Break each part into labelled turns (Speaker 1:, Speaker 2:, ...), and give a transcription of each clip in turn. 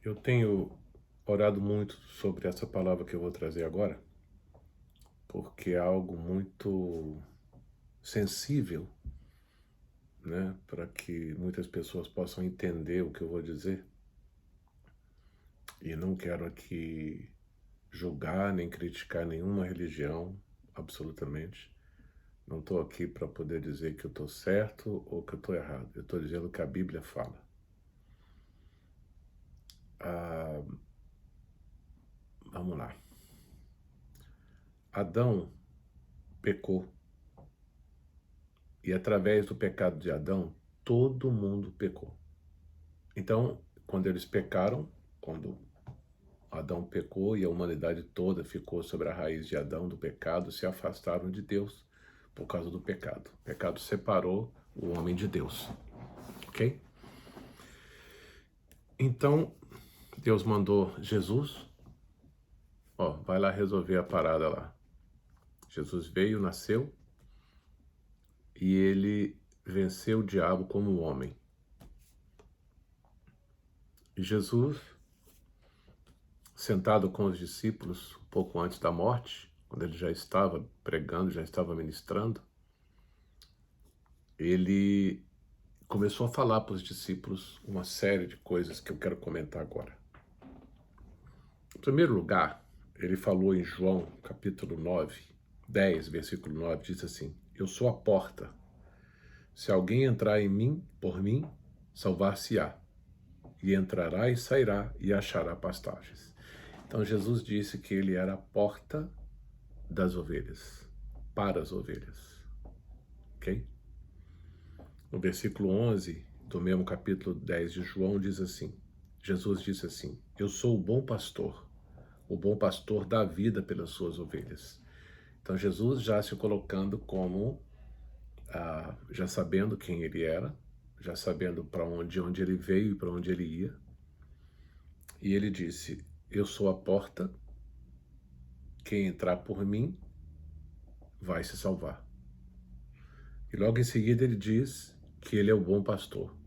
Speaker 1: Eu tenho orado muito sobre essa palavra que eu vou trazer agora, porque é algo muito sensível, né, para que muitas pessoas possam entender o que eu vou dizer. E não quero aqui julgar nem criticar nenhuma religião, absolutamente. Não estou aqui para poder dizer que eu estou certo ou que eu estou errado. Eu estou dizendo o que a Bíblia fala. Ah, vamos lá. Adão pecou. E através do pecado de Adão, todo mundo pecou. Então, quando eles pecaram, quando Adão pecou e a humanidade toda ficou sobre a raiz de Adão, do pecado, se afastaram de Deus por causa do pecado. O pecado separou o homem de Deus. Ok? Então, Deus mandou Jesus, ó, vai lá resolver a parada lá. Jesus veio, nasceu e ele venceu o diabo como homem. E Jesus, sentado com os discípulos um pouco antes da morte, quando ele já estava pregando, já estava ministrando, ele começou a falar para os discípulos uma série de coisas que eu quero comentar agora. Em primeiro lugar, ele falou em João, capítulo 9, 10, versículo 9, diz assim: Eu sou a porta. Se alguém entrar em mim, por mim, salvar-se-á, e entrará e sairá e achará pastagens. Então Jesus disse que ele era a porta das ovelhas, para as ovelhas. Ok? No versículo 11 do mesmo capítulo 10 de João diz assim, Jesus disse assim, eu sou o bom pastor dá vida pelas suas ovelhas. Então Jesus já se colocando como, já sabendo quem ele era, já sabendo para onde ele veio e para onde ele ia. E ele disse, eu sou a porta, quem entrar por mim vai se salvar. E logo em seguida ele diz que ele é o bom pastor.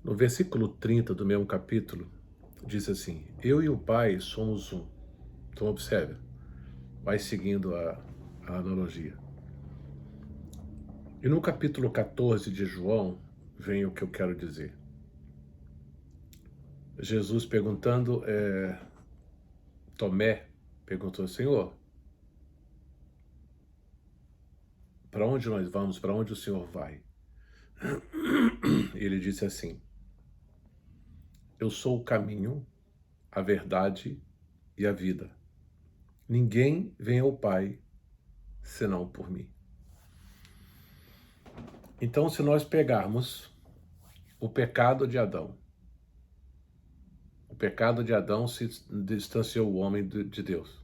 Speaker 1: No versículo 30 do mesmo capítulo, diz assim, eu e o Pai somos um. Então observe, vai seguindo a analogia. E no capítulo 14 de João, vem o que eu quero dizer. Jesus perguntando, Tomé perguntou, Senhor, para onde nós vamos? Para onde o Senhor vai? Ele disse assim, eu sou o caminho, a verdade e a vida. Ninguém vem ao Pai senão por mim. Então, se nós pegarmos o pecado de Adão, o pecado de Adão se distanciou o homem de Deus.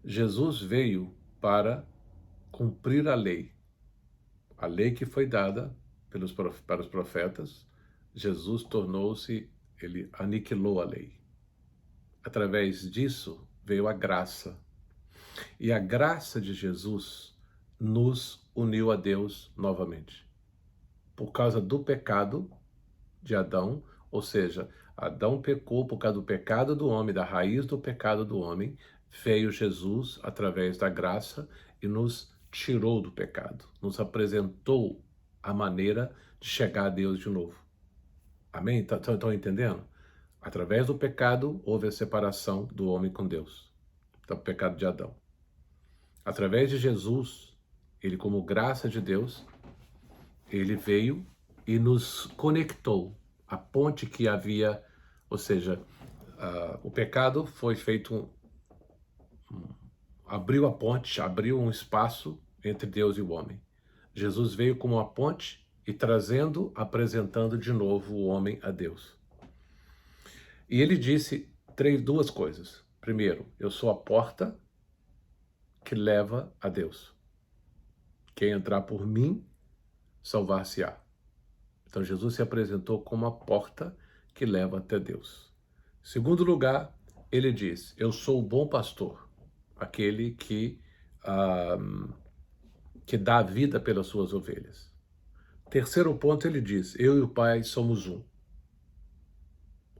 Speaker 1: Jesus veio para cumprir a lei que foi dada para os profetas. Jesus tornou-se, ele aniquilou a lei. Através disso veio a graça. E a graça de Jesus nos uniu a Deus novamente. Por causa do pecado de Adão, ou seja, Adão pecou por causa do pecado do homem, da raiz do pecado do homem, veio Jesus através da graça e nos tirou do pecado, nos apresentou a maneira de chegar a Deus de novo. Amém? Estão entendendo? Através do pecado houve a separação do homem com Deus, do pecado de Adão. Através de Jesus, ele como graça de Deus, ele veio e nos conectou. A ponte que havia, ou seja, o pecado foi feito, abriu a ponte, abriu um espaço entre Deus e o homem. Jesus veio como uma ponte e trazendo, apresentando de novo o homem a Deus. E ele disse duas coisas. Primeiro, eu sou a porta que leva a Deus. Quem entrar por mim, salvar-se-á. Então Jesus se apresentou como a porta que leva até Deus. Segundo lugar, ele diz, eu sou o bom pastor, aquele que dá a vida pelas suas ovelhas. Terceiro ponto, ele diz: eu e o Pai somos um.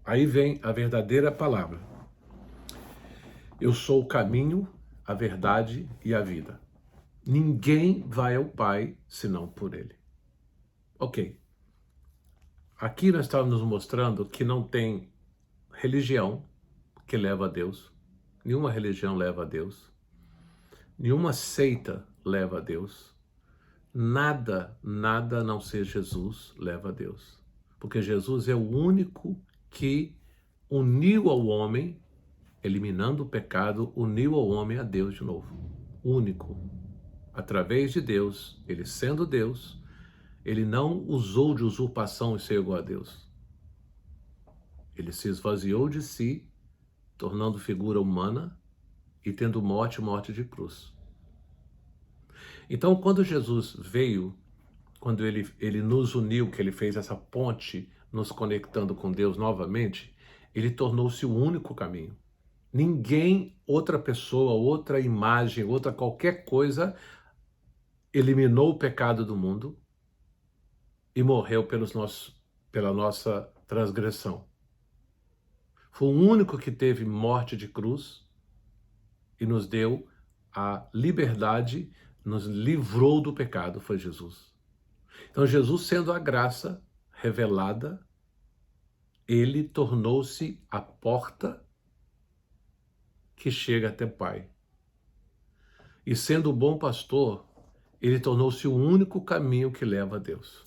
Speaker 1: Aí vem a verdadeira palavra. Eu sou o caminho, a verdade e a vida. Ninguém vai ao Pai senão por ele. Ok. Aqui nós estamos nos mostrando que não tem religião que leva a Deus. Nenhuma religião leva a Deus. Nenhuma seita leva a Deus. Nada a não ser Jesus leva a Deus. Porque Jesus é o único que uniu ao homem, eliminando o pecado, uniu ao homem a Deus de novo. Único. Através de Deus, ele sendo Deus, ele não usou de usurpação e ser igual a Deus. Ele se esvaziou de si, tornando figura humana e tendo morte de cruz. Então, quando Jesus veio, quando ele nos uniu, que ele fez essa ponte, nos conectando com Deus novamente, ele tornou-se o único caminho. Ninguém, outra pessoa, outra imagem, outra qualquer coisa, eliminou o pecado do mundo e morreu pela nossa transgressão. Foi o único que teve morte de cruz e nos deu a liberdade, nos livrou do pecado, foi Jesus. Então, Jesus, sendo a graça revelada, ele tornou-se a porta que chega até o Pai. E sendo o bom pastor, ele tornou-se o único caminho que leva a Deus.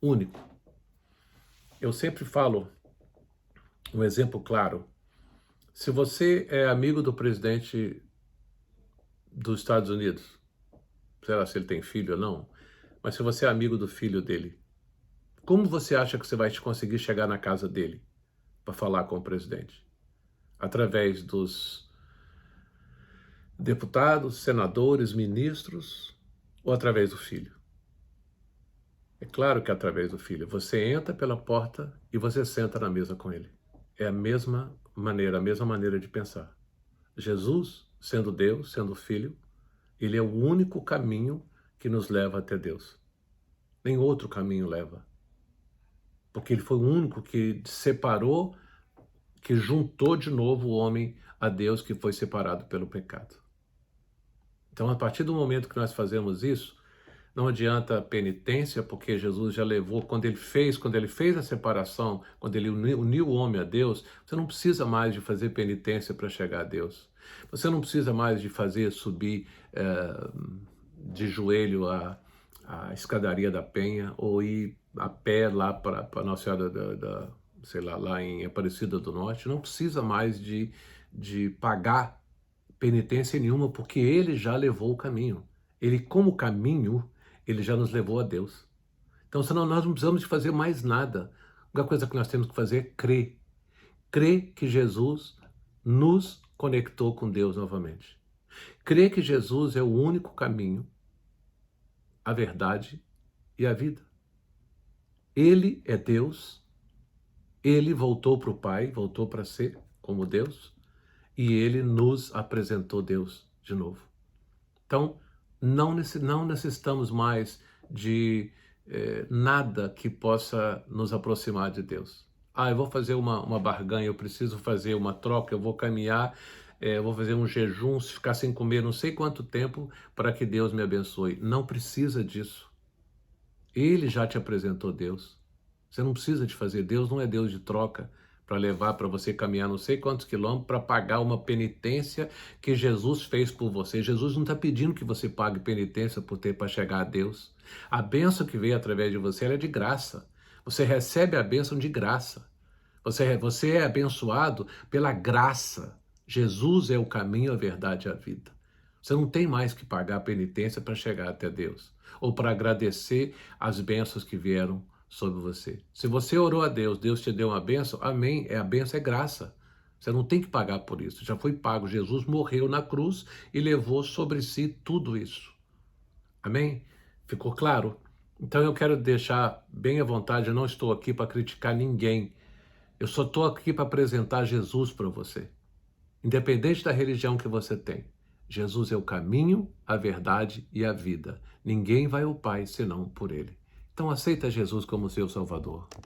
Speaker 1: Único. Eu sempre falo um exemplo claro. Se você é amigo do presidente dos Estados Unidos, sei lá se ele tem filho ou não, mas se você é amigo do filho dele, como você acha que você vai conseguir chegar na casa dele para falar com o presidente? Através dos deputados, senadores, ministros ou através do filho? É claro que é através do filho. Você entra pela porta e você senta na mesa com ele. É a mesma maneira de pensar. Jesus, sendo Deus, sendo Filho, ele é o único caminho que nos leva até Deus. Nem outro caminho leva. Porque ele foi o único que separou, que juntou de novo o homem a Deus que foi separado pelo pecado. Então, a partir do momento que nós fazemos isso, não adianta penitência, porque Jesus já levou, quando ele fez a separação, quando ele uniu o homem a Deus, você não precisa mais de fazer penitência para chegar a Deus. Você não precisa mais de subir de joelho a escadaria da Penha, ou ir a pé lá para Nossa Senhora sei lá em Aparecida do Norte. Não precisa mais de pagar penitência nenhuma, porque ele já levou o caminho. Ele, como caminho, ele já nos levou a Deus. Então, senão nós não precisamos de fazer mais nada. A única coisa que nós temos que fazer é crer. Crer que Jesus nos conectou com Deus novamente. Crer que Jesus é o único caminho, a verdade e a vida. Ele é Deus, ele voltou para o Pai, voltou para ser como Deus, e ele nos apresentou Deus de novo. Então, não necessitamos mais de nada que possa nos aproximar de Deus. Eu vou fazer uma barganha, eu preciso fazer uma troca, eu vou caminhar, eu vou fazer um jejum, ficar sem comer não sei quanto tempo para que Deus me abençoe. Não precisa disso. Ele já te apresentou Deus. Você não precisa de fazer. Deus não é Deus de troca para levar para você caminhar não sei quantos quilômetros para pagar uma penitência que Jesus fez por você. Jesus não está pedindo que você pague penitência para chegar a Deus. A bênção que veio através de você ela é de graça. Você recebe a bênção de graça. Você é abençoado pela graça. Jesus é o caminho, a verdade e a vida. Você não tem mais que pagar a penitência para chegar até Deus, ou para agradecer as bênçãos que vieram sobre você. Se você orou a Deus, Deus te deu uma bênção, amém, a bênção é graça. Você não tem que pagar por isso, já foi pago. Jesus morreu na cruz e levou sobre si tudo isso. Amém? Ficou claro? Então eu quero deixar bem à vontade, eu não estou aqui para criticar ninguém. Eu só estou aqui para apresentar Jesus para você. Independente da religião que você tem. Jesus é o caminho, a verdade e a vida. Ninguém vai ao Pai senão por ele. Então, Então aceita Jesus como seu Salvador.